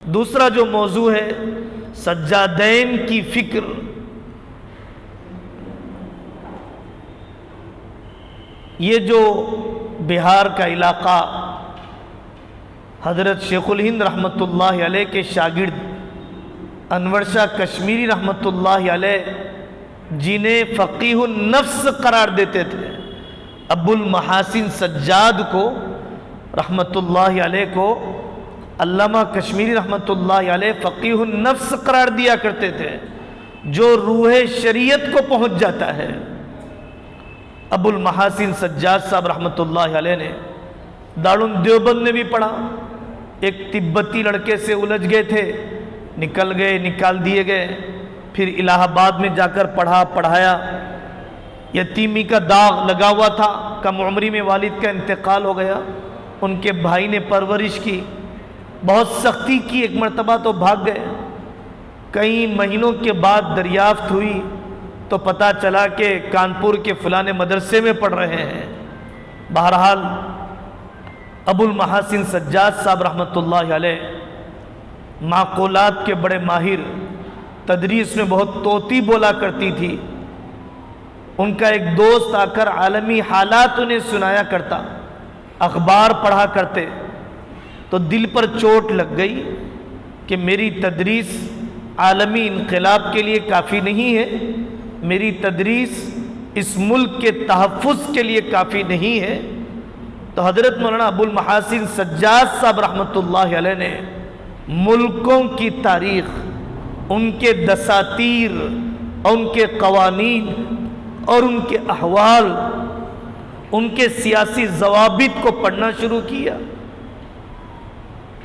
دوسرا جو موضوع ہے سجادین کی فکر، یہ جو بہار کا علاقہ حضرت شیخ الہند رحمۃ اللہ علیہ کے شاگرد انور شاہ کشمیری رحمۃ اللہ علیہ جنہیں فقیہ النفس قرار دیتے تھے، ابو المحاسن سجاد کو رحمۃ اللہ علیہ کو علامہ کشمیری رحمۃ اللہ علیہ فقیہ النفس قرار دیا کرتے تھے، جو روح شریعت کو پہنچ جاتا ہے۔ ابو المحاسن سجاد صاحب رحمۃ اللہ علیہ نے دارالعلوم دیوبند میں بھی پڑھا، ایک تبتی لڑکے سے الجھ گئے تھے، نکال دیے گئے، پھر الہ آباد میں جا کر پڑھایا، یتیمی کا داغ لگا ہوا تھا، کم عمری میں والد کا انتقال ہو گیا، ان کے بھائی نے پرورش کی، بہت سختی کی، ایک مرتبہ تو بھاگ گئے، کئی مہینوں کے بعد دریافت ہوئی تو پتہ چلا کہ کانپور کے فلاں مدرسے میں پڑھ رہے ہیں۔ بہرحال ابو المحاسن سجاد صاحب رحمۃ اللہ علیہ معقولات کے بڑے ماہر، تدریس میں بہت طوطی بولا کرتی تھی، ان کا ایک دوست آ کر عالمی حالات انہیں سنایا کرتا، اخبار پڑھا کرتے، تو دل پر چوٹ لگ گئی کہ میری تدریس عالمی انقلاب کے لیے کافی نہیں ہے، میری تدریس اس ملک کے تحفظ کے لیے کافی نہیں ہے۔ تو حضرت مولانا ابو المحاسن سجاد صاحب رحمۃ اللہ علیہ نے ملکوں کی تاریخ، ان کے دساتیر، ان کے قوانین اور ان کے احوال، ان کے سیاسی ضوابط کو پڑھنا شروع کیا۔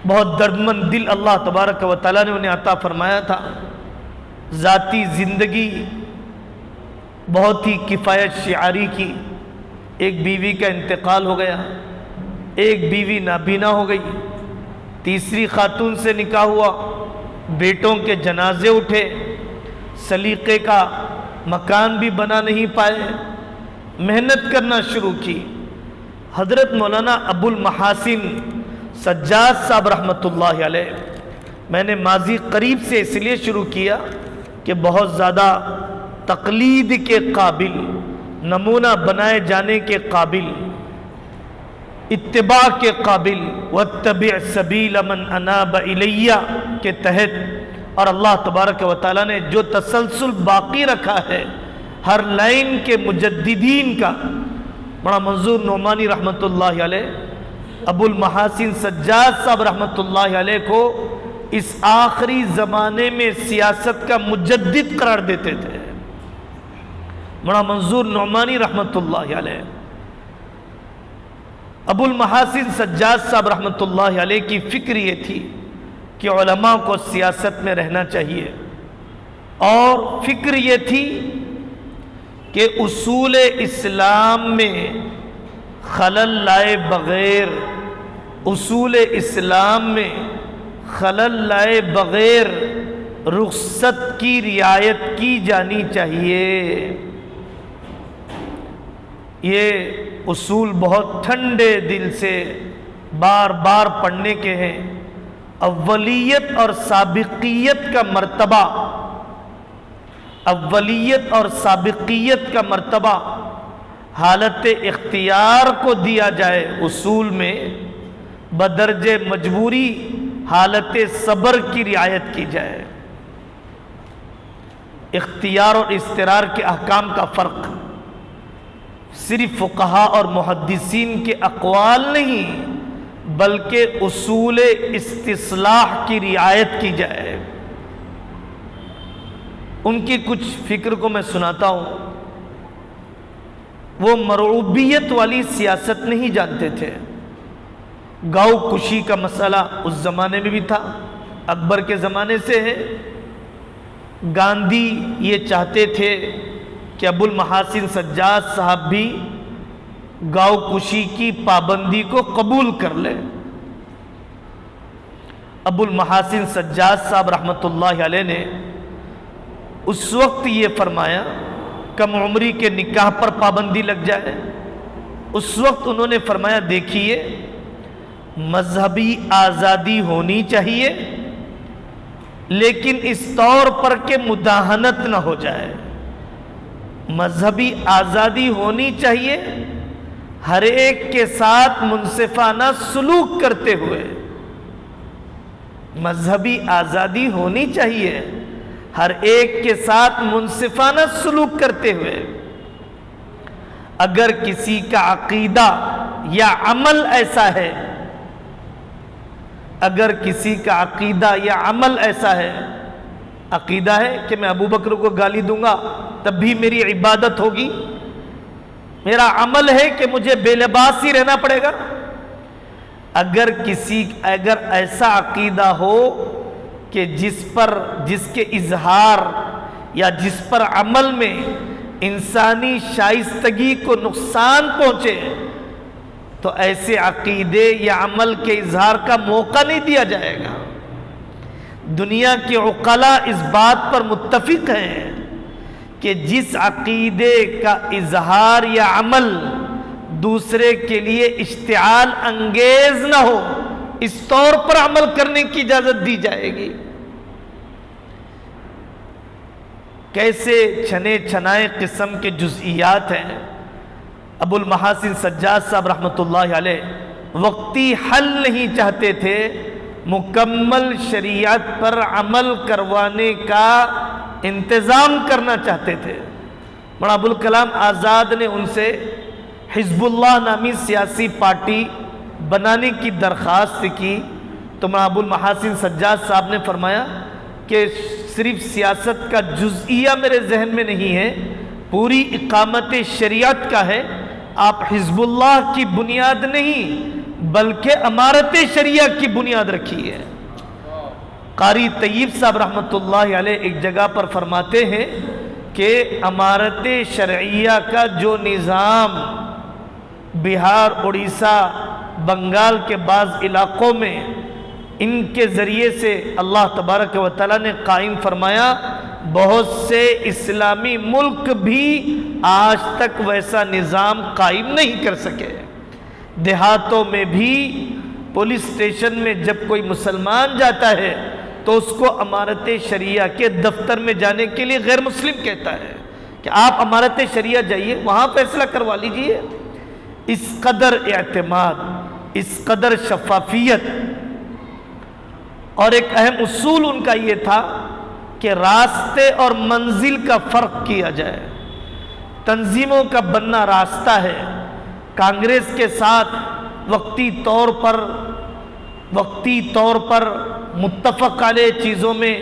بہت دردمند دل اللہ تبارک و تعالیٰ نے انہیں عطا فرمایا تھا، ذاتی زندگی بہت ہی کفایت شعاری کی، ایک بیوی کا انتقال ہو گیا، ایک بیوی نابینا ہو گئی، تیسری خاتون سے نکاح ہوا، بیٹوں کے جنازے اٹھے، سلیقے کا مکان بھی بنا نہیں پائے، محنت کرنا شروع کی۔ حضرت مولانا ابو المحاسن سجاد صاحب رحمۃ اللہ علیہ، میں نے ماضی قریب سے اس لیے شروع کیا کہ بہت زیادہ تقلید کے قابل، نمونہ بنائے جانے کے قابل، اتباع کے قابل، واتبع سبیل من اناب الیہ کے تحت، اور اللہ تبارک و تعالیٰ نے جو تسلسل باقی رکھا ہے ہر لائن کے مجددین کا، بڑا منظور نعمانی رحمۃ اللہ علیہ ابو المحاسن سجاد صاحب رحمۃ اللہ علیہ کو اس آخری زمانے میں سیاست کا مجدد قرار دیتے تھے، بڑا منظور نعمانی رحمۃ اللہ علیہ۔ ابو المحاسن سجاد صاحب رحمۃ اللہ علیہ کی فکر یہ تھی کہ علماء کو سیاست میں رہنا چاہیے، اور فکر یہ تھی کہ اصول اسلام میں خلل لائے بغیر، اصول اسلام میں خلل لائے بغیر رخصت کی رعایت کی جانی چاہیے۔ یہ اصول بہت ٹھنڈے دل سے بار بار پڑھنے کے ہیں۔ اولیت اور سابقیت کا مرتبہ، اولیت اور سابقیت کا مرتبہ حالت اختیار کو دیا جائے، اصول میں بدرجہ مجبوری حالت صبر کی رعایت کی جائے۔ اختیار اور اضطرار کے احکام کا فرق صرف فقہاء اور محدثین کے اقوال نہیں، بلکہ اصول استصلاح کی رعایت کی جائے۔ ان کی کچھ فکر کو میں سناتا ہوں۔ وہ مرعوبیت والی سیاست نہیں جانتے تھے، گاؤں کشی کا مسئلہ اس زمانے میں بھی تھا، اکبر کے زمانے سے ہے۔ گاندھی یہ چاہتے تھے کہ ابو المحاسن سجاد صاحب بھی گاؤں کشی کی پابندی کو قبول کر لیں۔ ابو المحاسن سجاد صاحب رحمۃ اللہ علیہ نے اس وقت یہ فرمایا کم عمری کے نکاح پر پابندی لگ جائے۔ اس وقت انہوں نے فرمایا دیکھیے، مذہبی آزادی ہونی چاہیے لیکن اس طور پر کہ مداہنت نہ ہو جائے۔ مذہبی آزادی ہونی چاہیے، ہر ایک کے ساتھ منصفانہ سلوک کرتے ہوئے۔ مذہبی آزادی ہونی چاہیے، ہر ایک کے ساتھ منصفانہ سلوک کرتے ہوئے۔ اگر کسی کا عقیدہ یا عمل ایسا ہے، اگر کسی کا عقیدہ یا عمل ایسا ہے، عقیدہ ہے کہ میں ابو بکر کو گالی دوں گا تب بھی میری عبادت ہوگی، میرا عمل ہے کہ مجھے بے لباس ہی رہنا پڑے گا، اگر ایسا عقیدہ ہو کہ جس کے اظہار یا جس پر عمل میں انسانی شائستگی کو نقصان پہنچے، تو ایسے عقیدے یا عمل کے اظہار کا موقع نہیں دیا جائے گا۔ دنیا کے عقلاء اس بات پر متفق ہیں کہ جس عقیدے کا اظہار یا عمل دوسرے کے لیے اشتعال انگیز نہ ہو، اس طور پر عمل کرنے کی اجازت دی جائے گی۔ کیسے چھنے چھنائے قسم کے جزئیات ہیں۔ ابو المحاسن سجاد صاحب رحمۃ اللہ علیہ وقتی حل نہیں چاہتے تھے، مکمل شریعت پر عمل کروانے کا انتظام کرنا چاہتے تھے۔ مولانا ابوالکلام آزاد نے ان سے حزب اللہ نامی سیاسی پارٹی بنانے کی درخواست کی، تو مولانا ابو المحاسن سجاد صاحب نے فرمایا کہ صرف سیاست کا جزئیہ میرے ذہن میں نہیں ہے، پوری اقامت شریعت کا ہے۔ آپ حزب اللہ کی بنیاد نہیں بلکہ امارت شریعہ کی بنیاد رکھی ہے۔ قاری طیب صاحب رحمۃ اللہ علیہ ایک جگہ پر فرماتے ہیں کہ امارت شرعیہ کا جو نظام بہار، اڑیسہ، بنگال کے بعض علاقوں میں ان کے ذریعے سے اللہ تبارک و تعالیٰ نے قائم فرمایا، بہت سے اسلامی ملک بھی آج تک ویسا نظام قائم نہیں کر سکے۔ دیہاتوں میں بھی پولیس اسٹیشن میں جب کوئی مسلمان جاتا ہے تو اس کو امارت شریعہ کے دفتر میں جانے کے لیے غیر مسلم کہتا ہے کہ آپ امارت شریعہ جائیے، وہاں فیصلہ کروا لیجئے۔ اس قدر اعتماد، اس قدر شفافیت، اور ایک اہم اصول ان کا یہ تھا کہ راستے اور منزل کا فرق کیا جائے۔ تنظیموں کا بننا راستہ ہے، کانگریس کے ساتھ وقتی طور پر متفق علیہ چیزوں میں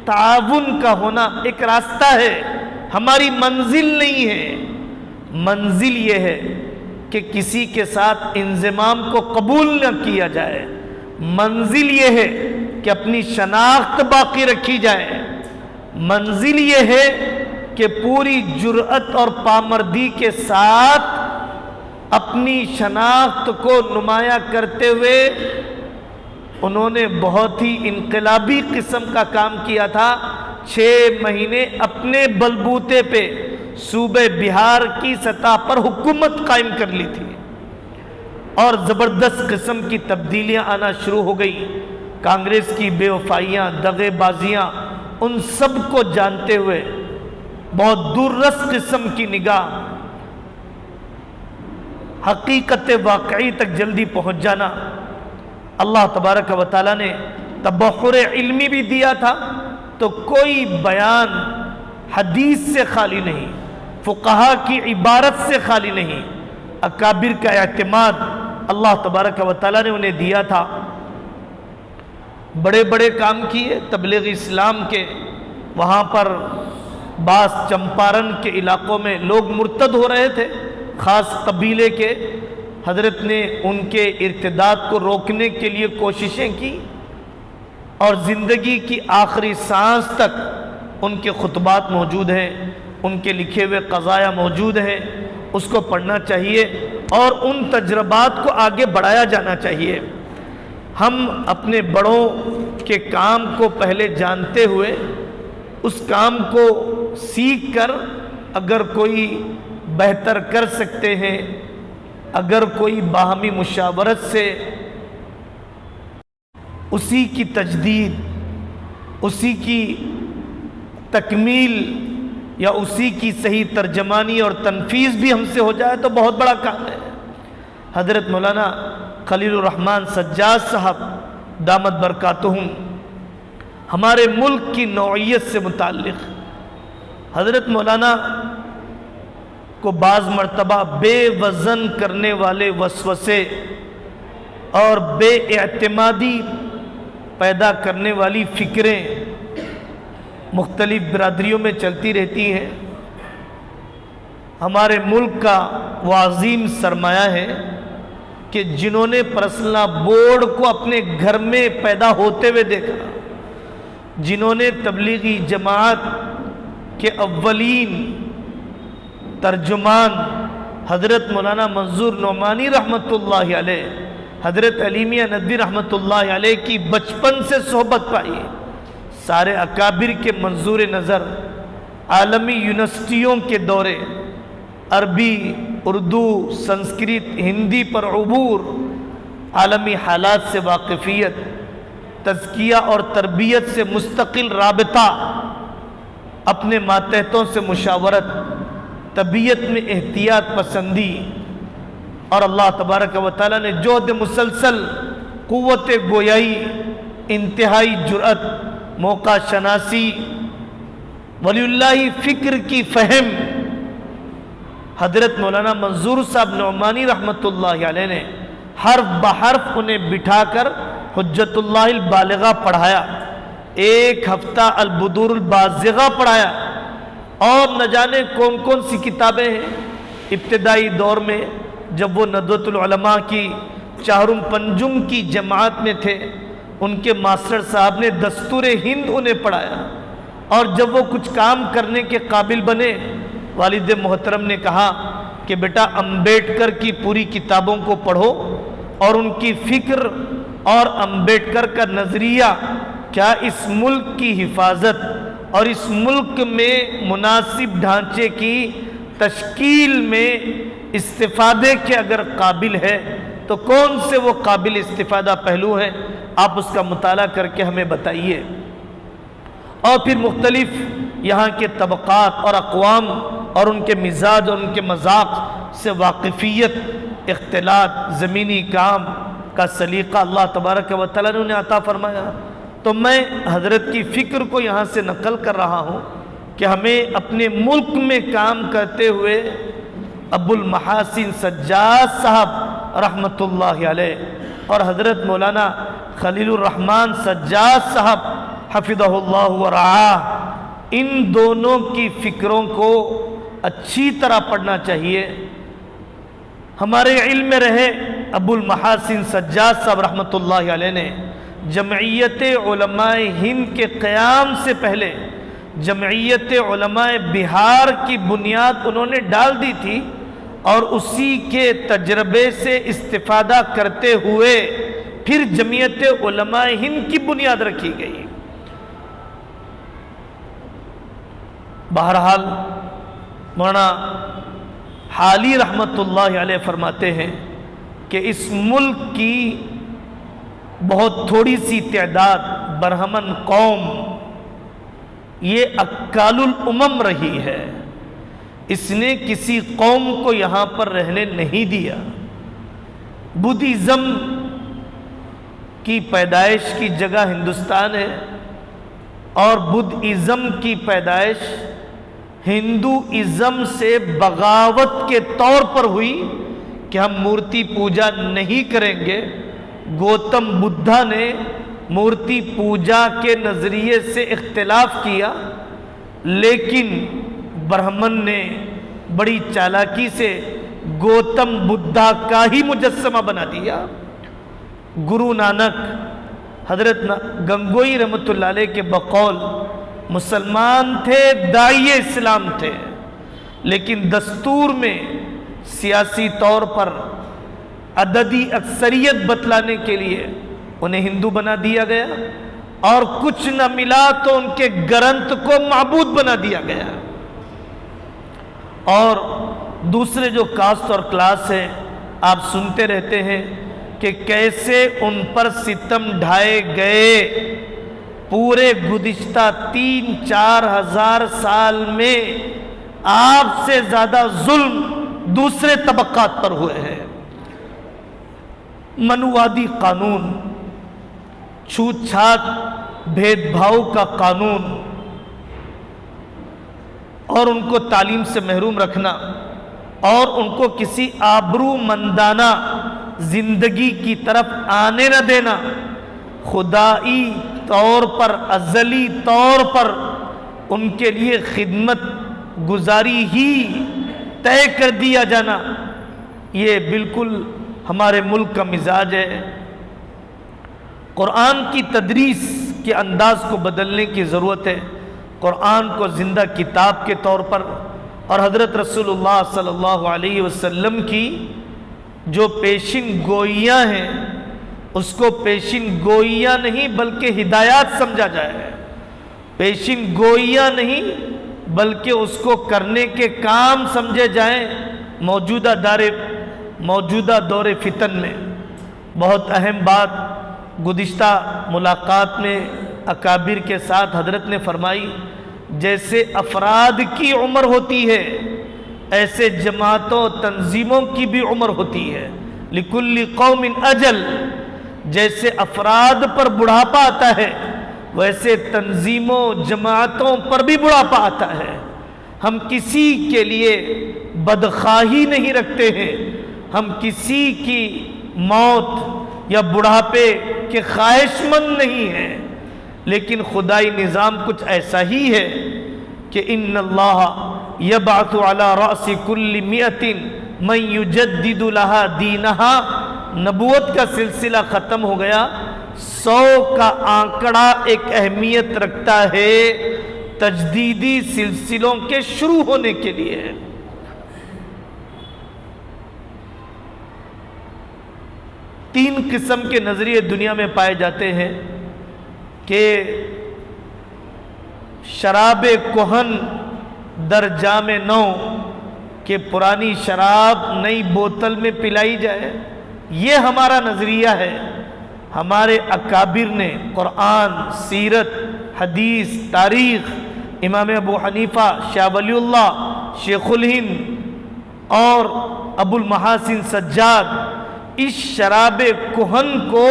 تعاون کا ہونا ایک راستہ ہے، ہماری منزل نہیں ہے۔ منزل یہ ہے کہ کسی کے ساتھ انضمام کو قبول نہ کیا جائے، منزل یہ ہے کہ اپنی شناخت باقی رکھی جائے، منزل یہ ہے کہ پوری جرأت اور پامردی کے ساتھ اپنی شناخت کو نمایاں کرتے ہوئے انہوں نے بہت ہی انقلابی قسم کا کام کیا تھا۔ 6 مہینے اپنے بلبوتے پہ صوبہ بہار کی سطح پر حکومت قائم کر لی تھی، اور زبردست قسم کی تبدیلیاں آنا شروع ہو گئی۔ کانگریس کی بے وفائیاں، دغے بازیاں، ان سب کو جانتے ہوئے بہت دور رس قسم کی نگاہ، حقیقت واقعی تک جلدی پہنچ جانا۔ اللہ تبارک و تعالیٰ نے تبحر علمی بھی دیا تھا، تو کوئی بیان حدیث سے خالی نہیں، فقہا کی عبارت سے خالی نہیں، اکابر کا اعتماد اللہ تبارک و تعالیٰ نے انہیں دیا تھا۔ بڑے بڑے کام کیے تبلیغ اسلام کے، وہاں پر بعض چمپارن کے علاقوں میں لوگ مرتد ہو رہے تھے، خاص قبیلے کے، حضرت نے ان کے ارتداد کو روکنے کے لیے کوششیں کی، اور زندگی کی آخری سانس تک ان کے خطبات موجود ہیں، ان کے لکھے ہوئے قضایا موجود ہیں، اس کو پڑھنا چاہیے اور ان تجربات کو آگے بڑھایا جانا چاہیے۔ ہم اپنے بڑوں کے کام کو پہلے جانتے ہوئے اس کام کو سیکھ کر اگر کوئی بہتر کر سکتے ہیں، اگر کوئی باہمی مشاورت سے اسی کی تجدید، اسی کی تکمیل یا اسی کی صحیح ترجمانی اور تنفیذ بھی ہم سے ہو جائے تو بہت بڑا کام ہے۔ حضرت مولانا خلیل الرحمن سجاد صاحب دامت برکاتہم ہمارے ملک کی نوعیت سے متعلق حضرت مولانا کو بعض مرتبہ بے وزن کرنے والے وسوسے اور بے اعتمادی پیدا کرنے والی فکریں مختلف برادریوں میں چلتی رہتی ہیں۔ ہمارے ملک کا وہ عظیم سرمایہ ہے کہ جنہوں نے پرسنل لا بورڈ کو اپنے گھر میں پیدا ہوتے ہوئے دیکھا، جنہوں نے تبلیغی جماعت کے اولین ترجمان حضرت مولانا منظور نعمانی رحمۃ اللہ علیہ، حضرت علیمیہ ندوی رحمۃ اللہ علیہ کی بچپن سے صحبت پائی، سارے اکابر کے منظور نظر عالمی یونیورسٹیوں کے دورے، عربی، اردو، سنسکرت، ہندی پر عبور، عالمی حالات سے واقفیت، تزکیہ اور تربیت سے مستقل رابطہ، اپنے ماتحتوں سے مشاورت، طبیعت میں احتیاط پسندی، اور اللہ تبارک و تعالیٰ نے جہد مسلسل، قوت گویائی، انتہائی جرأت، موقع شناسی، ولی اللہ فکر کی فہم، حضرت مولانا منظور صاحب نعمانی رحمۃ اللہ علیہ نے حرف بحرف انہیں بٹھا کر حجت اللہ البالغہ پڑھایا، ایک ہفتہ البدور البازغہ پڑھایا، اور نہ جانے کون کون سی کتابیں ہیں۔ ابتدائی دور میں جب وہ ندوۃ العلماء کی چہارم پنجم کی جماعت میں تھے، ان کے ماسٹر صاحب نے دستور ہند انہیں پڑھایا، اور جب وہ کچھ کام کرنے کے قابل بنے، والد محترم نے کہا کہ بیٹا امبیڈکر کی پوری کتابوں کو پڑھو، اور ان کی فکر اور امبیڈکر کا نظریہ کیا اس ملک کی حفاظت اور اس ملک میں مناسب ڈھانچے کی تشکیل میں استفادے کے اگر قابل ہے تو کون سے وہ قابل استفادہ پہلو ہیں، آپ اس کا مطالعہ کر کے ہمیں بتائیے۔ اور پھر مختلف یہاں کے طبقات اور اقوام اور ان کے مزاج اور ان کے مذاق سے واقفیت، اختلاط، زمینی کام کا سلیقہ اللہ تبارک و تعالیٰ نے انہیں عطا فرمایا۔ تو میں حضرت کی فکر کو یہاں سے نقل کر رہا ہوں کہ ہمیں اپنے ملک میں کام کرتے ہوئے ابو المحاسن سجاد صاحب رحمۃ اللہ علیہ اور حضرت مولانا خلیل الرحمن سجاد صاحب حفظہ اللہ ورعاہ، ان دونوں کی فکروں کو اچھی طرح پڑھنا چاہیے۔ ہمارے علم میں رہے ابو المحاسن سجاد صاحب رحمۃ اللہ علیہ نے جمعیت علماء ہند کے قیام سے پہلے جمعیت علماء بہار کی بنیاد انہوں نے ڈال دی تھی، اور اسی کے تجربے سے استفادہ کرتے ہوئے پھر جمعیت علماء ہند کی بنیاد رکھی گئی۔ بہرحال مولانا حالی رحمت اللہ علیہ فرماتے ہیں کہ اس ملک کی بہت تھوڑی سی تعداد برہمن قوم یہ اکال الامم رہی ہے، اس نے کسی قوم کو یہاں پر رہنے نہیں دیا۔ بدھزم کی پیدائش کی جگہ ہندوستان ہے، اور بدھزم کی پیدائش ہندوازم سے بغاوت کے طور پر ہوئی کہ ہم مورتی پوجا نہیں کریں گے۔ گوتم بدھا نے مورتی پوجا کے نظریے سے اختلاف کیا، لیکن برہمن نے بڑی چالاکی سے گوتم بدھا کا ہی مجسمہ بنا دیا۔ گرو نانک حضرت گنگوئی رحمۃ اللہ علیہ کے بقول مسلمان تھے، داعی اسلام تھے، لیکن دستور میں سیاسی طور پر عددی اکثریت بتلانے کے لیے انہیں ہندو بنا دیا گیا، اور کچھ نہ ملا تو ان کے گرنتھ کو معبود بنا دیا گیا۔ اور دوسرے جو کاسٹ اور کلاس ہیں، آپ سنتے رہتے ہیں کہ کیسے ان پر ستم ڈھائے گئے، پورے گزشتہ 3-4 ہزار سال میں آپ سے زیادہ ظلم دوسرے طبقات پر ہوئے ہیں۔ منوادی قانون، چھوت چھات بھید بھاؤ کا قانون، اور ان کو تعلیم سے محروم رکھنا، اور ان کو کسی آبرو مندانہ زندگی کی طرف آنے نہ دینا، خدائی طور پر، ازلی طور پر ان کے لیے خدمت گزاری ہی طے کر دیا جانا، یہ بالکل ہمارے ملک کا مزاج ہے۔ قرآن کی تدریس کے انداز کو بدلنے کی ضرورت ہے۔ قرآن کو زندہ کتاب کے طور پر، اور حضرت رسول اللہ صلی اللہ علیہ وسلم کی جو پیشن گوئیاں ہیں، اس کو پیشن گوئیاں نہیں بلکہ ہدایات سمجھا جائے، پیشن گوئیاں نہیں بلکہ اس کو کرنے کے کام سمجھے جائیں۔ موجودہ دور فتن میں بہت اہم بات گزشتہ ملاقات میں اکابر کے ساتھ حضرت نے فرمائی، جیسے افراد کی عمر ہوتی ہے ایسے جماعتوں تنظیموں کی بھی عمر ہوتی ہے۔ لکل قوم اجل، جیسے افراد پر بڑھاپا آتا ہے ویسے تنظیموں جماعتوں پر بھی بڑھاپا آتا ہے۔ ہم کسی کے لیے بدخواہی نہیں رکھتے ہیں، ہم کسی کی موت یا بڑھاپے کے خواہش مند نہیں ہیں، لیکن خدائی نظام کچھ ایسا ہی ہے کہ ان اللہ یبعث علی رأس کل مئۃ من یجدد لها دینہا، نبوت کا سلسلہ ختم ہو گیا، 100 کا آنکڑا ایک اہمیت رکھتا ہے تجدیدی سلسلوں کے شروع ہونے کے لیے۔ تین قسم کے نظریے دنیا میں پائے جاتے ہیں کہ شراب کہن در جام نو، کہ پرانی شراب نئی بوتل میں پلائی جائے، یہ ہمارا نظریہ ہے۔ ہمارے اکابر نے قرآن، سیرت، حدیث، تاریخ، امام ابو حنیفہ، شاہ ولی اللہ، شیخ الہند اور ابو المحاسن سجاد، اس شراب کہن کو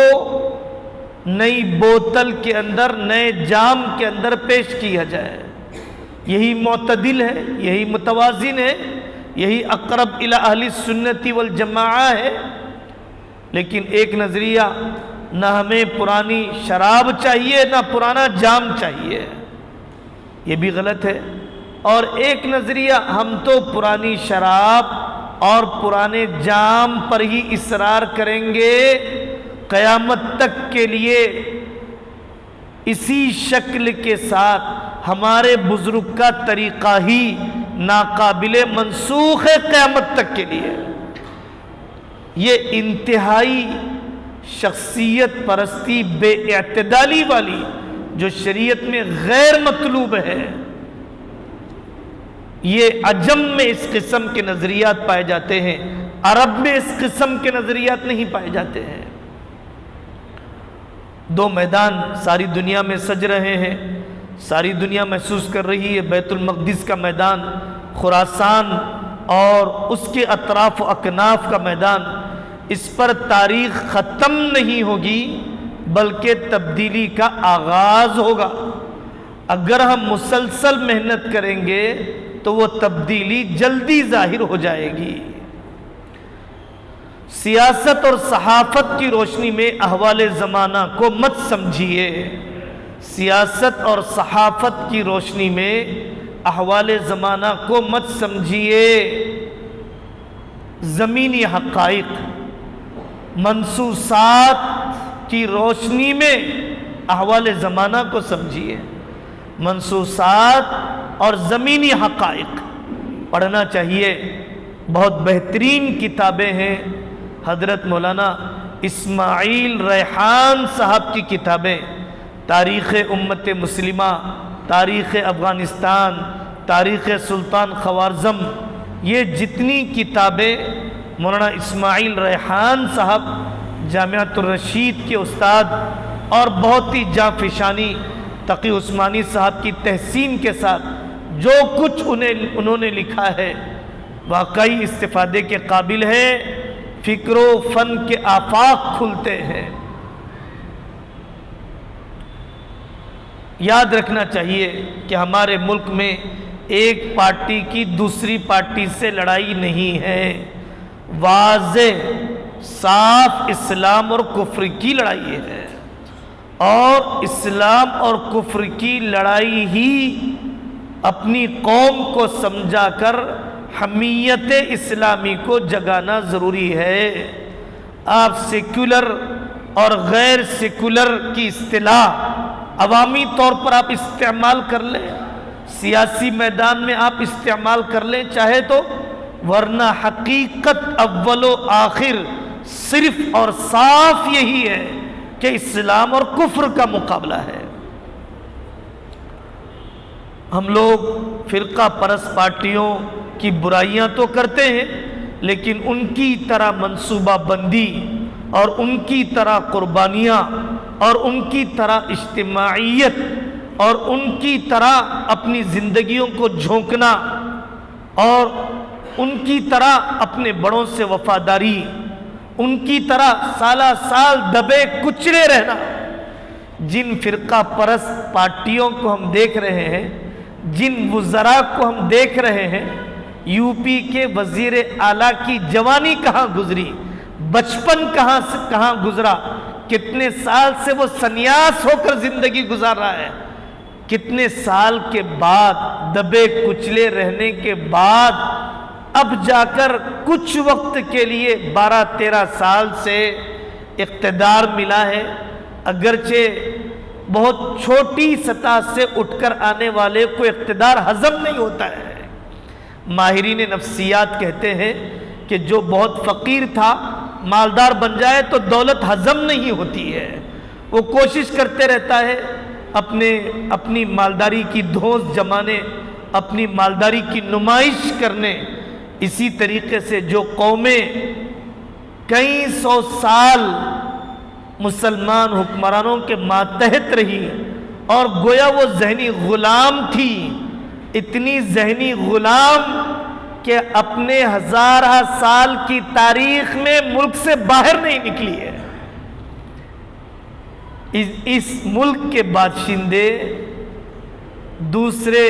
نئی بوتل کے اندر، نئے جام کے اندر پیش کیا جائے، یہی معتدل ہے، یہی متوازن ہے، یہی اقرب الی اہل السنت والجماعہ ہے۔ لیکن ایک نظریہ، نہ ہمیں پرانی شراب چاہیے نہ پرانا جام چاہیے، یہ بھی غلط ہے۔ اور ایک نظریہ، ہم تو پرانی شراب اور پرانے جام پر ہی اصرار کریں گے قیامت تک کے لیے، اسی شکل کے ساتھ ہمارے بزرگ کا طریقہ ہی ناقابل منسوخ ہے قیامت تک کے لیے۔ یہ انتہائی شخصیت پرستی، بے اعتدالی والی، جو شریعت میں غیر مطلوب ہے، یہ عجم میں اس قسم کے نظریات پائے جاتے ہیں، عرب میں اس قسم کے نظریات نہیں پائے جاتے ہیں۔ دو میدان ساری دنیا میں سج رہے ہیں، ساری دنیا محسوس کر رہی ہے، بیت المقدس کا میدان، خراسان اور اس کے اطراف و اکناف کا میدان، اس پر تاریخ ختم نہیں ہوگی بلکہ تبدیلی کا آغاز ہوگا۔ اگر ہم مسلسل محنت کریں گے تو وہ تبدیلی جلدی ظاہر ہو جائے گی۔ سیاست اور صحافت کی روشنی میں احوال زمانہ کو مت سمجھیے، سیاست اور صحافت کی روشنی میں احوال زمانہ کو مت سمجھیے، زمینی حقائق، منصوصات کی روشنی میں احوال زمانہ کو سمجھیے۔ منصوصات اور زمینی حقائق پڑھنا چاہیے، بہت بہترین کتابیں ہیں۔ حضرت مولانا اسماعیل ریحان صاحب کی کتابیں، تاریخ امت مسلمہ، تاریخ افغانستان، تاریخ سلطان خوارزم، یہ جتنی کتابیں مولانا اسماعیل ریحان صاحب جامعۃ الرشید کے استاد اور بہت ہی جانفشانی تقی عثمانی صاحب کی تحسین کے ساتھ جو کچھ انہوں نے لکھا ہے واقعی استفادے کے قابل ہے، فکر و فن کے آفاق کھلتے ہیں۔ یاد رکھنا چاہیے کہ ہمارے ملک میں ایک پارٹی کی دوسری پارٹی سے لڑائی نہیں ہے، واضح صاف اسلام اور کفر کی لڑائی ہے، اور اسلام اور کفر کی لڑائی ہی اپنی قوم کو سمجھا کر حمیت اسلامی کو جگانا ضروری ہے۔ آپ سیکولر اور غیر سیکولر کی اصطلاح عوامی طور پر آپ استعمال کر لیں، سیاسی میدان میں آپ استعمال کر لیں چاہے تو، ورنہ حقیقت اول و آخر صرف اور صاف یہی ہے کہ اسلام اور کفر کا مقابلہ ہے۔ ہم لوگ فرقہ پرست پارٹیوں کی برائیاں تو کرتے ہیں، لیکن ان کی طرح منصوبہ بندی اور ان کی طرح قربانیاں اور ان کی طرح اجتماعیت اور ان کی طرح اپنی زندگیوں کو جھونکنا اور ان کی طرح اپنے بڑوں سے وفاداری، ان کی طرح سالہ سال دبے کچلے رہنا، جن فرقہ پرست پارٹیوں کو ہم دیکھ رہے ہیں، جن وزراء کو ہم دیکھ رہے ہیں، یو پی کے وزیر اعلیٰ کی جوانی کہاں گزری، بچپن کہاں گزرا، کتنے سال سے وہ سنیاس ہو کر زندگی گزار رہا ہے، کتنے سال کے بعد دبے کچلے رہنے کے بعد اب جا کر کچھ وقت کے لیے 12-13 سال سے اقتدار ملا ہے، اگرچہ بہت چھوٹی سطح سے اٹھ کر آنے والے کو اقتدار ہضم نہیں ہوتا ہے۔ ماہرین نفسیات کہتے ہیں کہ جو بہت فقیر تھا مالدار بن جائے تو دولت ہضم نہیں ہوتی ہے، وہ کوشش کرتے رہتا ہے اپنی مالداری کی دھوس جمانے، اپنی مالداری کی نمائش کرنے۔ اسی طریقے سے جو قومیں کئی سو سال مسلمان حکمرانوں کے ماتحت رہی اور گویا وہ ذہنی غلام تھی، اتنی ذہنی غلام کہ اپنے ہزارہ سال کی تاریخ میں ملک سے باہر نہیں نکلی ہے۔ اس ملک کے باشندے دوسرے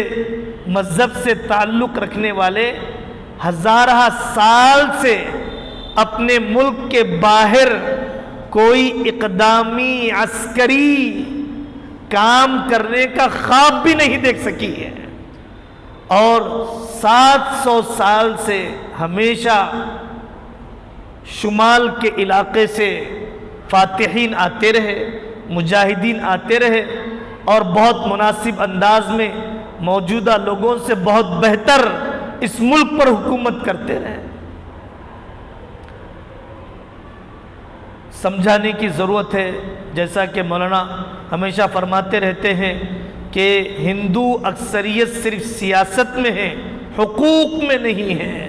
مذہب سے تعلق رکھنے والے ہزارہ سال سے اپنے ملک کے باہر کوئی اقدامی عسکری کام کرنے کا خواب بھی نہیں دیکھ سکی ہے، اور 700 سال سے ہمیشہ شمال کے علاقے سے فاتحین آتے رہے، مجاہدین آتے رہے، اور بہت مناسب انداز میں موجودہ لوگوں سے بہت بہتر اس ملک پر حکومت کرتے رہے۔ سمجھانے کی ضرورت ہے، جیسا کہ مولانا ہمیشہ فرماتے رہتے ہیں کہ ہندو اکثریت صرف سیاست میں ہے، حقوق میں نہیں ہے،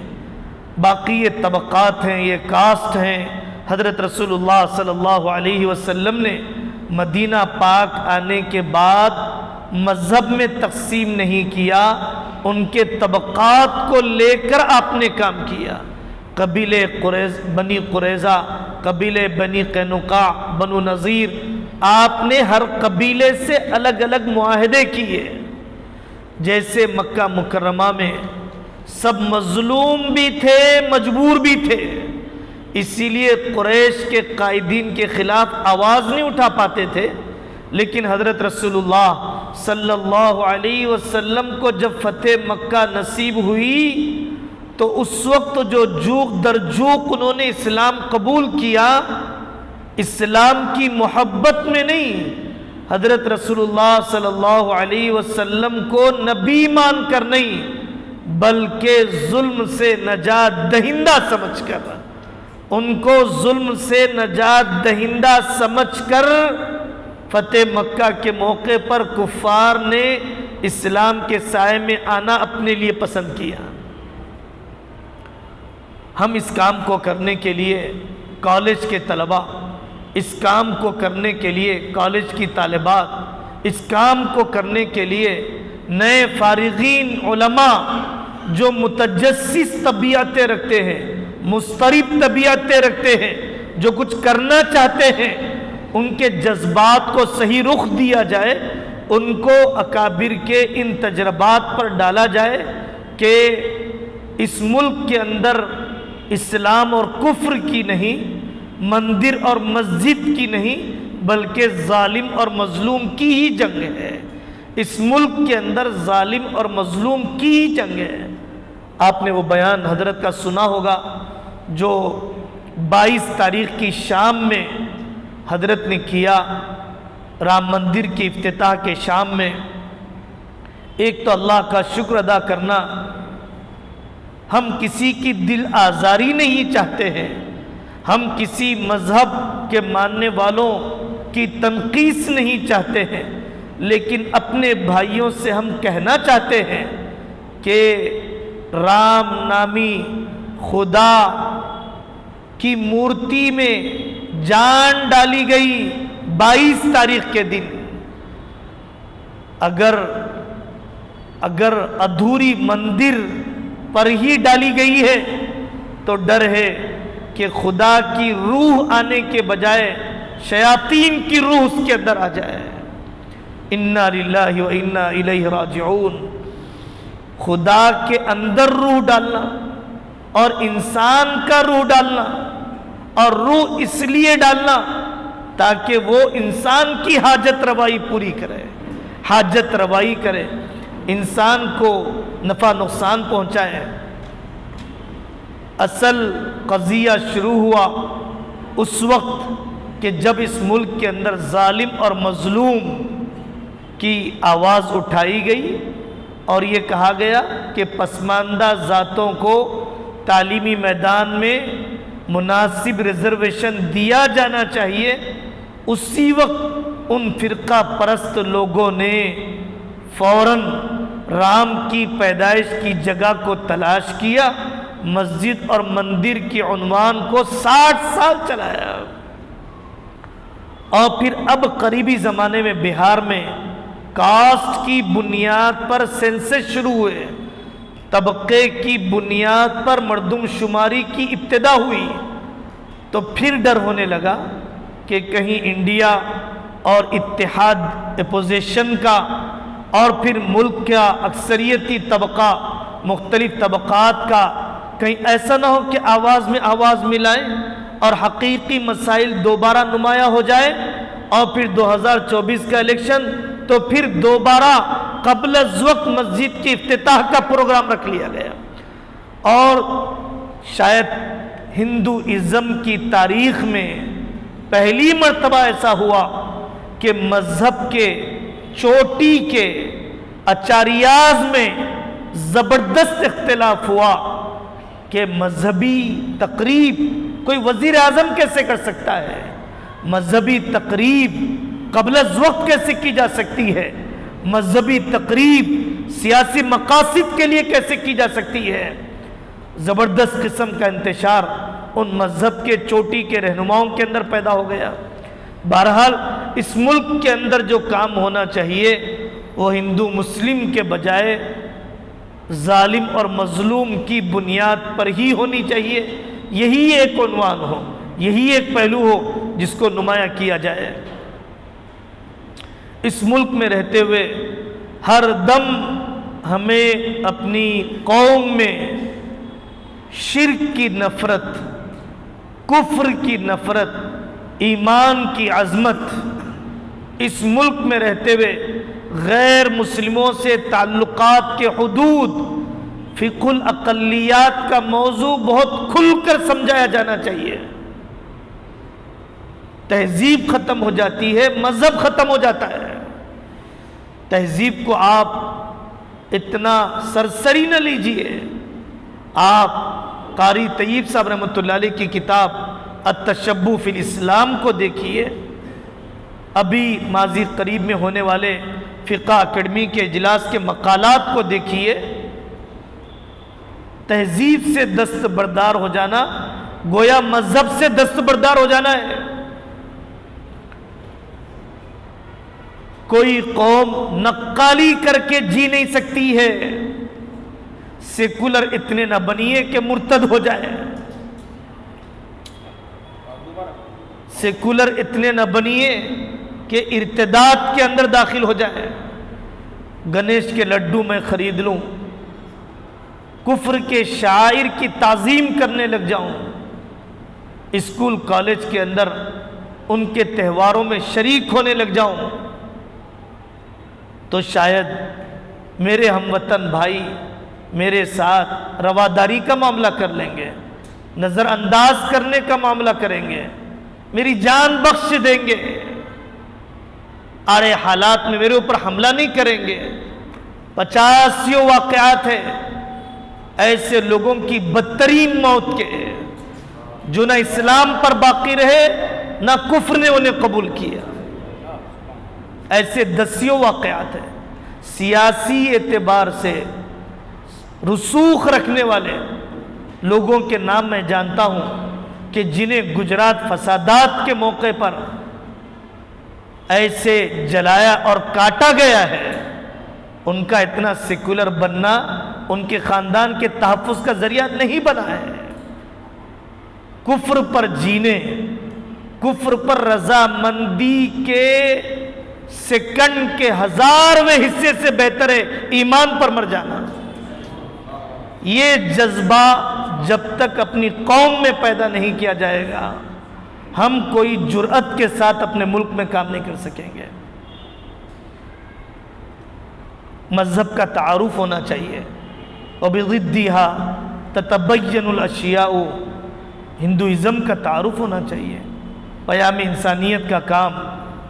باقی یہ طبقات ہیں، یہ کاسٹ ہیں۔ حضرت رسول اللہ صلی اللہ علیہ وسلم نے مدینہ پاک آنے کے بعد مذہب میں تقسیم نہیں کیا، ان کے طبقات کو لے کر آپ نے کام کیا۔ قبیلے بنی قریظہ، قبیلے بنی قینقاع، بنو نذیر، آپ نے ہر قبیلے سے الگ الگ معاہدے کیے۔ جیسے مکہ مکرمہ میں سب مظلوم بھی تھے، مجبور بھی تھے، اسی لیے قریش کے قائدین کے خلاف آواز نہیں اٹھا پاتے تھے، لیکن حضرت رسول اللہ صلی اللہ علیہ وسلم کو جب فتح مکہ نصیب ہوئی تو اس وقت جو جوق در جوق انہوں نے اسلام قبول کیا، اسلام کی محبت میں نہیں، حضرت رسول اللہ صلی اللہ علیہ وسلم کو نبی مان کر نہیں، بلکہ ظلم سے نجات دہندہ سمجھ کر، ان کو ظلم سے نجات دہندہ سمجھ کر فتح مکہ کے موقع پر کفار نے اسلام کے سائے میں آنا اپنے لیے پسند کیا۔ ہم اس کام کو کرنے کے لیے کالج کے طلباء، اس کام کو کرنے کے لیے کالج کی طالبات، اس کام کو کرنے کے لیے نئے فارغین علماء جو متجسس طبیعتیں رکھتے ہیں، مضطرب طبیعتیں رکھتے ہیں، جو کچھ کرنا چاہتے ہیں، ان کے جذبات کو صحیح رخ دیا جائے، ان کو اکابر کے ان تجربات پر ڈالا جائے کہ اس ملک کے اندر اسلام اور کفر کی نہیں، مندر اور مسجد کی نہیں، بلکہ ظالم اور مظلوم کی ہی جنگ ہے۔ اس ملک کے اندر ظالم اور مظلوم کی ہی جنگ ہے۔ آپ نے وہ بیان حضرت کا سنا ہوگا جو 22 تاریخ کی شام میں حضرت نے کیا، رام مندر کی افتتاح کے شام میں۔ ایک تو اللہ کا شکر ادا کرنا، ہم کسی کی دل آزاری نہیں چاہتے ہیں، ہم کسی مذہب کے ماننے والوں کی تنقیص نہیں چاہتے ہیں، لیکن اپنے بھائیوں سے ہم کہنا چاہتے ہیں کہ رام نامی خدا کی مورتی میں جان ڈالی گئی 22 تاریخ کے دن، اگر ادھوری مندر پر ہی ڈالی گئی ہے تو ڈر ہے کہ خدا کی روح آنے کے بجائے شیاطین کی روح اس کے اندر آ جائے۔ انا للہ و انا الیہ راجعون۔ خدا کے اندر روح ڈالنا اور انسان کا روح ڈالنا، اور روح اس لیے ڈالنا تاکہ وہ انسان کی حاجت روائی پوری کرے، حاجت روائی کرے، انسان کو نفع نقصان پہنچائے۔ اصل قضیہ شروع ہوا اس وقت کہ جب اس ملک کے اندر ظالم اور مظلوم کی آواز اٹھائی گئی اور یہ کہا گیا کہ پسماندہ ذاتوں کو تعلیمی میدان میں مناسب ریزرویشن دیا جانا چاہیے۔ اسی وقت ان فرقہ پرست لوگوں نے فوراً رام کی پیدائش کی جگہ کو تلاش کیا، مسجد اور مندر کی عنوان کو 60 سال چلایا، اور پھر اب قریبی زمانے میں بہار میں کاسٹ کی بنیاد پر سینسس شروع ہوئے، طبقے کی بنیاد پر مردم شماری کی ابتدا ہوئی، تو پھر ڈر ہونے لگا کہ کہیں انڈیا اور اتحاد اپوزیشن کا اور پھر ملک کا اکثریتی طبقہ مختلف طبقات کا کہیں ایسا نہ ہو کہ آواز میں آواز ملائیں اور حقیقی مسائل دوبارہ نمایاں ہو جائے، اور پھر 2024 کا الیکشن تو پھر دوبارہ قبل از وقت مسجد کی افتتاح کا پروگرام رکھ لیا گیا۔ اور شاید ہندوازم کی تاریخ میں پہلی مرتبہ ایسا ہوا کہ مذہب کے چوٹی کے اچاریاز میں زبردست اختلاف ہوا کہ مذہبی تقریب کوئی وزیر اعظم کیسے کر سکتا ہے، مذہبی تقریب قبل از وقت کیسے کی جا سکتی ہے، مذہبی تقریب سیاسی مقاصد کے لیے کیسے کی جا سکتی ہے۔ زبردست قسم کا انتشار ان مذہب کے چوٹی کے رہنماؤں کے اندر پیدا ہو گیا۔ بہرحال اس ملک کے اندر جو کام ہونا چاہیے وہ ہندو مسلم کے بجائے ظالم اور مظلوم کی بنیاد پر ہی ہونی چاہیے۔ یہی ایک عنوان ہو، یہی ایک پہلو ہو جس کو نمایاں کیا جائے۔ اس ملک میں رہتے ہوئے ہر دم ہمیں اپنی قوم میں شرک کی نفرت، کفر کی نفرت، ایمان کی عظمت، اس ملک میں رہتے ہوئے غیر مسلموں سے تعلقات کے حدود، فقہ الاقلیات کا موضوع بہت کھل کر سمجھایا جانا چاہیے۔ تہذیب ختم ہو جاتی ہے، مذہب ختم ہو جاتا ہے۔ تہذیب کو آپ اتنا سرسری نہ لیجئے۔ آپ قاری طیب صاحب رحمۃ اللہ علیہ کی کتاب التشبہ فی الاسلام کو دیکھیے، ابھی ماضی قریب میں ہونے والے فقہ اکیڈمی کے اجلاس کے مقالات کو دیکھیے۔ تہذیب سے دستبردار ہو جانا گویا مذہب سے دستبردار ہو جانا ہے۔ کوئی قوم نقالی کر کے جی نہیں سکتی ہے، سیکولر اتنے نہ بنیے کہ مرتد ہو جائے، سیکولر اتنے نہ بنیے کہ ارتداد کے اندر داخل ہو جائے۔ گنیش کے لڈو میں خرید لوں، کفر کے شاعر کی تعظیم کرنے لگ جاؤں، اسکول کالج کے اندر ان کے تہواروں میں شریک ہونے لگ جاؤں، تو شاید میرے ہم وطن بھائی میرے ساتھ رواداری کا معاملہ کر لیں گے، نظر انداز کرنے کا معاملہ کریں گے، میری جان بخش دیں گے، آڑے حالات میں میرے اوپر حملہ نہیں کریں گے۔ 50 واقعات ہیں ایسے لوگوں کی بدترین موت کے جو نہ اسلام پر باقی رہے نہ کفر نے انہیں قبول کیا، ایسے 10 واقعات ہیں۔ سیاسی اعتبار سے رسوخ رکھنے والے لوگوں کے نام میں جانتا ہوں کہ جنہیں گجرات فسادات کے موقع پر ایسے جلایا اور کاٹا گیا ہے، ان کا اتنا سیکولر بننا ان کے خاندان کے تحفظ کا ذریعہ نہیں بنا ہے۔ کفر پر جینے، کفر پر رضامندی کے سیکنڈ کے 1000ویں حصے سے بہتر ہے ایمان پر مر جانا۔ یہ جذبہ جب تک اپنی قوم میں پیدا نہیں کیا جائے گا، ہم کوئی جرأت کے ساتھ اپنے ملک میں کام نہیں کر سکیں گے۔ مذہب کا تعارف ہونا چاہیے، وَبِضِدِّهَا تَتَبَيَّنُ الْأَشْيَاءُ، ہندوازم کا تعارف ہونا چاہیے۔ پیام انسانیت کا کام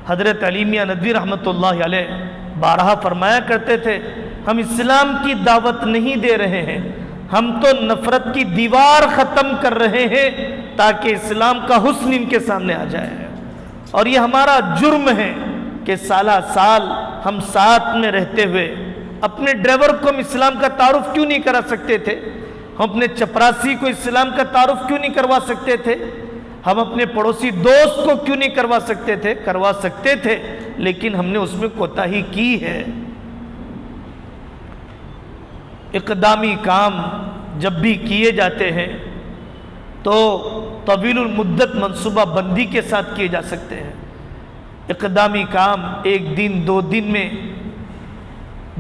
حضرت علی میاں ندوی رحمۃ اللہ علیہ بارہا فرمایا کرتے تھے، ہم اسلام کی دعوت نہیں دے رہے ہیں، ہم تو نفرت کی دیوار ختم کر رہے ہیں تاکہ اسلام کا حسن ان کے سامنے آ جائے۔ اور یہ ہمارا جرم ہے کہ سالہ سال ہم ساتھ میں رہتے ہوئے اپنے ڈرائیور کو ہم اسلام کا تعارف کیوں نہیں کرا سکتے تھے، ہم اپنے چپراسی کو اسلام کا تعارف کیوں نہیں کروا سکتے تھے، ہم اپنے پڑوسی دوست کو کیوں نہیں کروا سکتے تھے، کروا سکتے تھے لیکن ہم نے اس میں کوتاہی کی ہے۔ اقدامی کام جب بھی کیے جاتے ہیں تو طویل المدت منصوبہ بندی کے ساتھ کیے جا سکتے ہیں۔ اقدامی کام 1 دن 2 دن میں،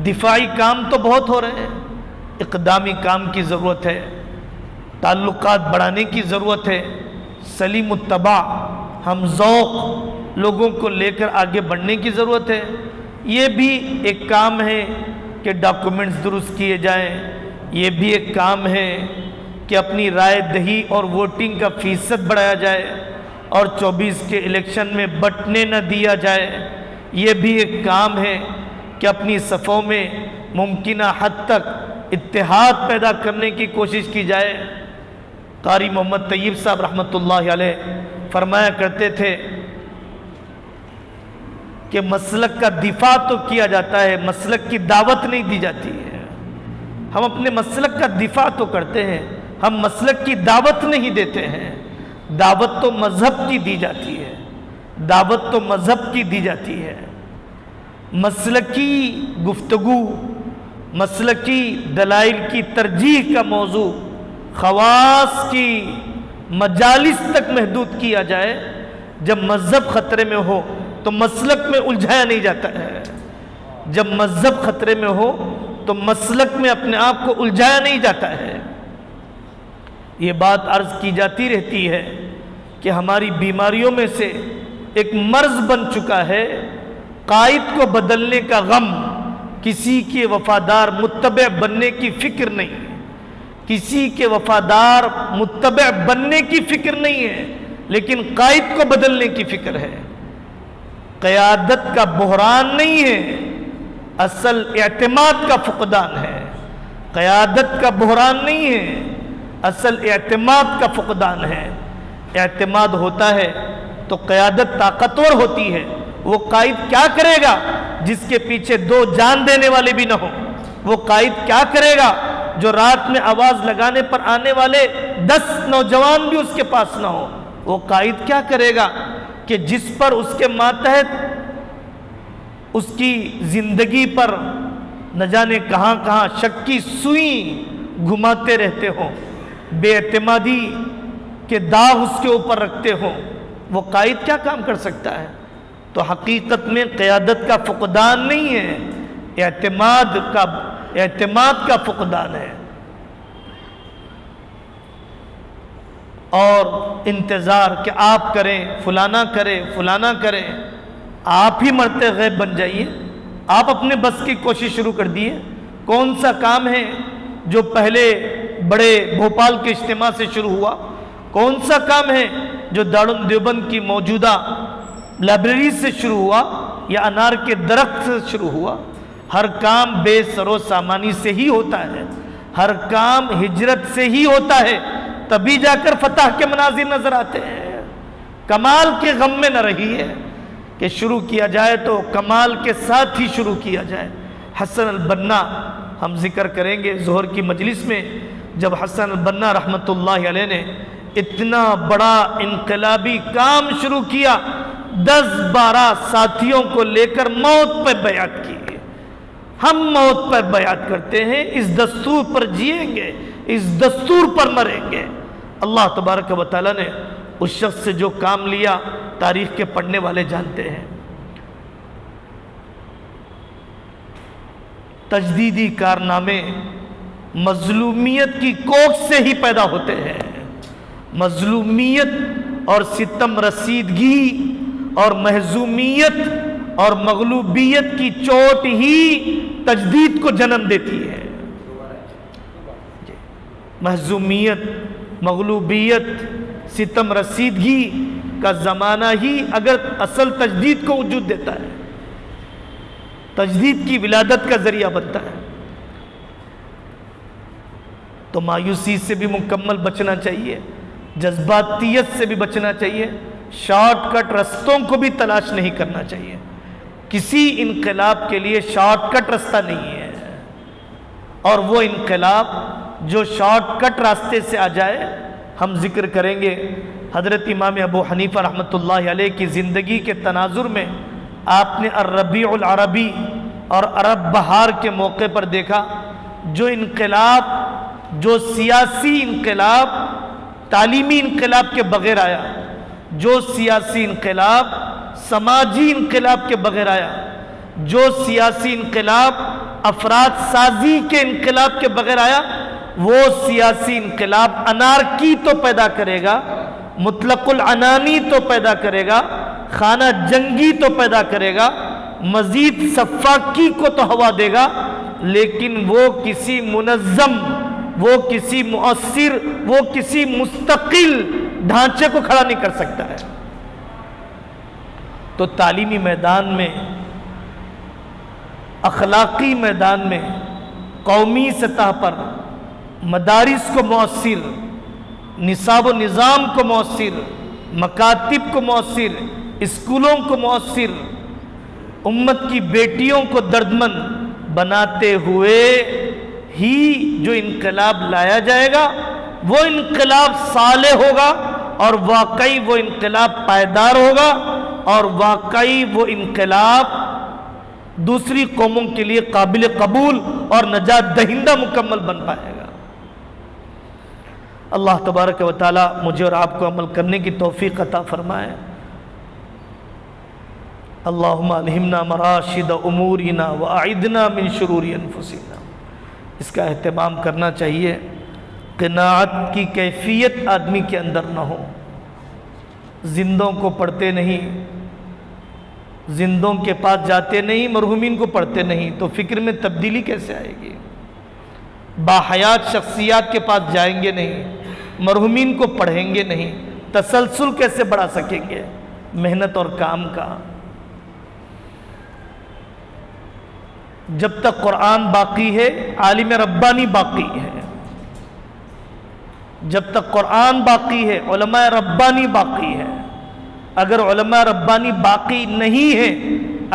دفاعی کام تو بہت ہو رہے ہیں، اقدامی کام کی ضرورت ہے، تعلقات بڑھانے کی ضرورت ہے، سلیم الطبع ہم ذوق لوگوں کو لے کر آگے بڑھنے کی ضرورت ہے۔ یہ بھی ایک کام ہے کہ ڈاکومنٹس درست کیے جائیں، یہ بھی ایک کام ہے کہ اپنی رائے دہی اور ووٹنگ کا فیصد بڑھایا جائے اور 24 کے الیکشن میں بٹنے نہ دیا جائے، یہ بھی ایک کام ہے کہ اپنی صفوں میں ممکنہ حد تک اتحاد پیدا کرنے کی کوشش کی جائے۔ قاری محمد طیب صاحب رحمۃ اللہ علیہ فرمایا کرتے تھے کہ مسلک کا دفاع تو کیا جاتا ہے، مسلک کی دعوت نہیں دی جاتی ہے۔ ہم اپنے مسلک کا دفاع تو کرتے ہیں، ہم مسلک کی دعوت نہیں دیتے ہیں۔ دعوت تو مذہب کی دی جاتی ہے، دعوت تو مذہب کی دی جاتی ہے۔ مسلکی گفتگو، مسلکی دلائل کی ترجیح کا موضوع خواص کی مجالس تک محدود کیا جائے۔ جب مذہب خطرے میں ہو تو مسلک میں الجھایا نہیں جاتا ہے، جب مذہب خطرے میں ہو تو مسلک میں اپنے آپ کو الجھایا نہیں جاتا ہے۔ یہ بات عرض کی جاتی رہتی ہے کہ ہماری بیماریوں میں سے ایک مرض بن چکا ہے قائد کو بدلنے کا غم، کسی کے وفادار متبع بننے کی فکر نہیں، کسی کے وفادار متبع بننے کی فکر نہیں ہے لیکن قائد کو بدلنے کی فکر ہے۔ قیادت کا بحران نہیں ہے، اصل اعتماد کا فقدان ہے۔ قیادت کا بحران نہیں ہے، اصل اعتماد کا فقدان ہے۔ اعتماد ہوتا ہے تو قیادت طاقتور ہوتی ہے۔ وہ قائد کیا کرے گا جس کے پیچھے 2 جان دینے والے بھی نہ ہوں؟ وہ قائد کیا کرے گا جو رات میں آواز لگانے پر آنے والے 10 نوجوان بھی اس کے پاس نہ ہوں؟ وہ قائد کیا کرے گا کہ جس پر اس کے ماتحت اس کی زندگی پر نہ جانے کہاں کہاں شک کی سوئی گھماتے رہتے ہوں، بے اعتمادی کے داغ اس کے اوپر رکھتے ہوں، وہ قائد کیا کام کر سکتا ہے؟ تو حقیقت میں قیادت کا فقدان نہیں ہے، اعتماد کا فقدان ہے، اور انتظار کہ آپ کریں، فلانا کرے، فلانا کرے، آپ ہی مرتے غیب بن جائیے۔ آپ اپنے بس کی کوشش شروع کر دیے۔ کون سا کام ہے جو پہلے بڑے بھوپال کے اجتماع سے شروع ہوا؟ کون سا کام ہے جو دارالعلوم دیوبند کی موجودہ لائبریری سے شروع ہوا یا انار کے درخت سے شروع ہوا؟ ہر کام بے سر و سامانی سے ہی ہوتا ہے، ہر کام ہجرت سے ہی ہوتا ہے، تبھی جا کر فتح کے مناظر نظر آتے ہیں۔ کمال کے غم میں نہ رہیے کہ شروع کیا جائے تو کمال کے ساتھ ہی شروع کیا جائے۔ حسن البنا ہم ذکر کریں گے ظہر کی مجلس میں، جب حسن البنا رحمۃ اللہ علیہ نے اتنا بڑا انقلابی کام شروع کیا، 10-12 ساتھیوں کو لے کر موت پر بیعت کی۔ ہم موت پر بیعت کرتے ہیں، اس دستور پر جئیں گے، اس دستور پر مریں گے۔ اللہ تبارک و تعالیٰ نے اس شخص سے جو کام لیا تاریخ کے پڑھنے والے جانتے ہیں۔ تجدیدی کارنامے مظلومیت کی کوکھ سے ہی پیدا ہوتے ہیں۔ مظلومیت اور ستم رسیدگی اور محزومیت اور مغلوبیت کی چوٹ ہی تجدید کو جنم دیتی ہے۔ محزومیت، مغلوبیت، ستم رسیدگی کا زمانہ ہی اگر اصل تجدید کو وجود دیتا ہے، تجدید کی ولادت کا ذریعہ بنتا ہے۔ تو مایوسی سے بھی مکمل بچنا چاہیے، جذباتیت سے بھی بچنا چاہیے، شارٹ کٹ رستوں کو بھی تلاش نہیں کرنا چاہیے۔ کسی انقلاب کے لیے شارٹ کٹ رستہ نہیں ہے، اور وہ انقلاب جو شارٹ کٹ راستے سے آ جائے، ہم ذکر کریں گے حضرت امام ابو حنیفہ رحمۃ اللہ علیہ کی زندگی کے تناظر میں آپ نے الربیع العربی اور عرب بہار کے موقع پر دیکھا، جو انقلاب، جو سیاسی انقلاب تعلیمی انقلاب کے بغیر آیا، جو سیاسی انقلاب سماجی انقلاب کے بغیر آیا، جو سیاسی انقلاب افراد سازی کے انقلاب کے بغیر آیا، وہ سیاسی انقلاب انارکی تو پیدا کرے گا، مطلق العنانی تو پیدا کرے گا، خانہ جنگی تو پیدا کرے گا، مزید سفاکی کو تو ہوا دے گا، لیکن وہ کسی منظم، وہ کسی مؤثر، وہ کسی مستقل ڈھانچے کو کھڑا نہیں کر سکتا ہے۔ تو تعلیمی میدان میں، اخلاقی میدان میں، قومی سطح پر مدارس کو مؤثر، نصاب و نظام کو مؤثر، مکاتب کو مؤثر، اسکولوں کو مؤثر، امت کی بیٹیوں کو دردمند بناتے ہوئے ہی جو انقلاب لایا جائے گا، وہ انقلاب صالح ہوگا، اور واقعی وہ انقلاب پائیدار ہوگا، اور واقعی وہ انقلاب دوسری قوموں کے لیے قابل قبول اور نجات دہندہ مکمل بن پائے گا۔ اللہ تبارک و تعالی مجھے اور آپ کو عمل کرنے کی توفیق عطا فرمائے۔ اللہم الہمنا مراشد امورنا واعذنا من شرور انفسنا۔ اس کا اہتمام کرنا چاہیے، قناعت کی کیفیت آدمی کے اندر نہ ہو، زندوں کو پڑھتے نہیں، زندوں کے پاس جاتے نہیں، مرحومین کو پڑھتے نہیں، تو فکر میں تبدیلی کیسے آئے گی؟ باحیات شخصیات کے پاس جائیں گے نہیں، مرحومین کو پڑھیں گے نہیں، تسلسل کیسے بڑھا سکیں گے محنت اور کام کا؟ جب تک قرآن باقی ہے، عالم ربانی باقی ہے۔ جب تک قرآن باقی ہے، علماء ربانی باقی ہے۔ اگر علماء ربانی باقی نہیں ہے،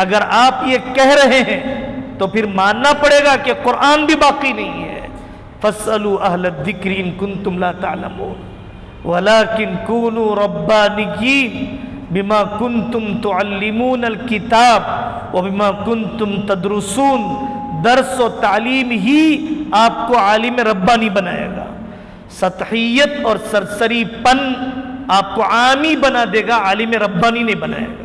اگر آپ یہ کہہ رہے ہیں تو پھر ماننا پڑے گا کہ قرآن بھی باقی نہیں ہے۔ فَاسْأَلُوا أَهْلَ الذِّكْرِ إِن كُنتُمْ لَا تَعْلَمُونَ وَلَكِنْ كُونُوا رَبَّانِيِّينَ بما کنتم تعلمون الکتاب وبما کنتم تدرسون، درس و تعلیم ہی آپ کو عالم ربانی بنائے گا، سطحیت اور سرسری پن آپ کو عامی بنا دے گا، عالم ربانی نہیں بنائے گا۔